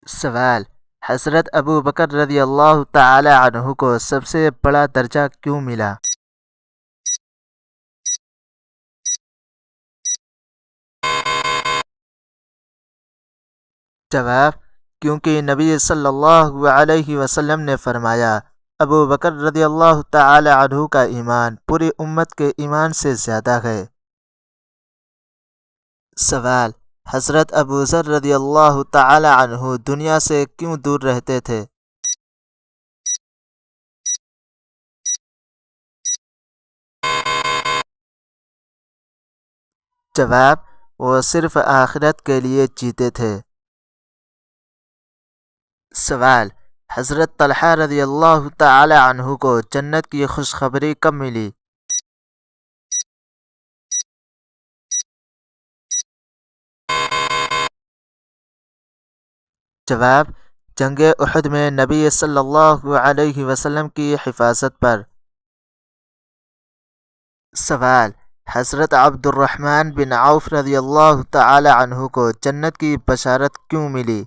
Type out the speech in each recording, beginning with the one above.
سوال: حضرت ابو بکر رضی اللہ تعالی عنہ کو سب سے بڑا درجہ کیوں ملا؟ جواب: کیونکہ نبی صلی اللہ علیہ وسلم نے فرمایا، ابو بکر رضی اللہ تعالی عنہ کا ایمان پوری امت کے ایمان سے زیادہ ہے۔ سوال: حضرت ابو ذر رضی اللہ تعالی عنہ دنیا سے کیوں دور رہتے تھے؟ جواب: وہ صرف آخرت کے لیے جیتے تھے۔ سوال: حضرت طلحہ رضی اللہ تعالی عنہ کو جنت کی خوشخبری کب ملی؟ جواب: جنگ احد میں نبی صلی اللہ علیہ وسلم کی حفاظت پر۔ سوال: حضرت عبد الرحمن بن عوف رضی اللہ تعالی عنہ کو جنت کی بشارت کیوں ملی؟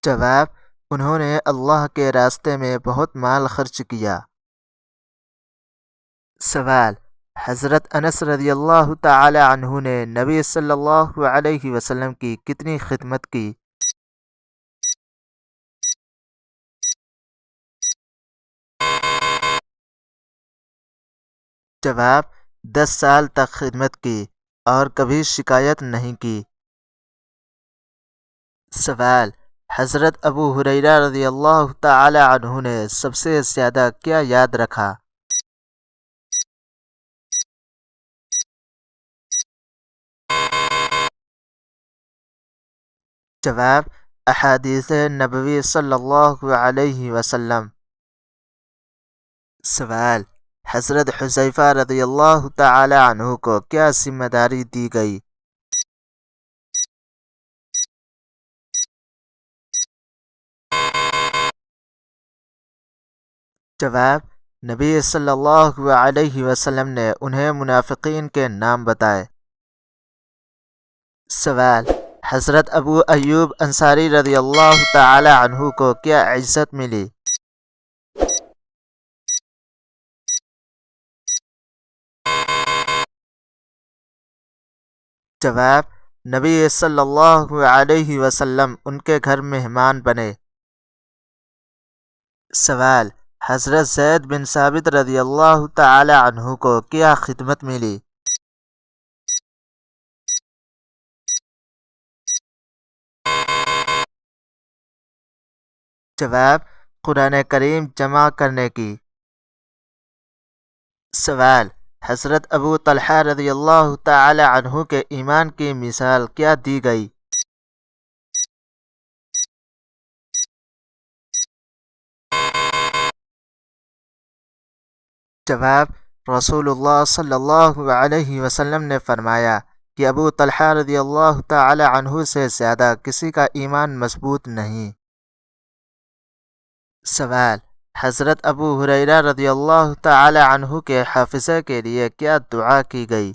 جواب: انہوں نے اللہ کے راستے میں بہت مال خرچ کیا۔ سوال: حضرت انس رضی اللہ تعالی عنہ نے نبی صلی اللہ علیہ وسلم کی کتنی خدمت کی؟ جواب: 10 سال تک خدمت کی اور کبھی شکایت نہیں کی۔ سوال: حضرت ابو ہریرہ رضی اللہ تعالی عنہ نے سب سے زیادہ کیا یاد رکھا؟ جواب: احادیث نبوی صلی اللہ علیہ وسلم۔ سوال: حضرت حذیفہ رضی اللہ تعالی عنہ کو کیا ذمہ داری دی گئی؟ جواب: نبی صلی اللہ علیہ وسلم نے انہیں منافقین کے نام بتائے۔ سوال: حضرت ابو ایوب انصاری رضی اللہ تعالی عنہ کو کیا عزت ملی؟ جواب: نبی صلی اللہ علیہ وسلم ان کے گھر مہمان بنے۔ سوال: حضرت زید بن ثابت رضی اللہ تعالی عنہ کو کیا خدمت ملی؟ جواب: قرآن کریم جمع کرنے کی۔ سوال: حضرت ابو طلحہ رضی اللہ تعالی عنہ کے ایمان کی مثال کیا دی گئی؟ جواب: رسول اللہ صلی اللہ علیہ وسلم نے فرمایا کہ ابو طلحہ رضی اللہ تعالی عنہ سے زیادہ کسی کا ایمان مضبوط نہیں۔ سوال: حضرت ابو ہریرہ رضی اللہ تعالی عنہ کے حافظے کے لیے کیا دعا کی گئی؟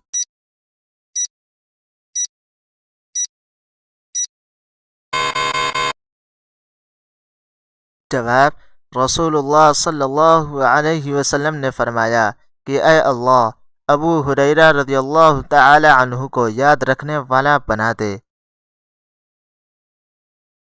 جواب: رسول اللہ صلی اللہ علیہ وسلم نے فرمایا کہ اے اللہ، ابو ہریرہ رضی اللہ تعالی عنہ کو یاد رکھنے والا بنا دے۔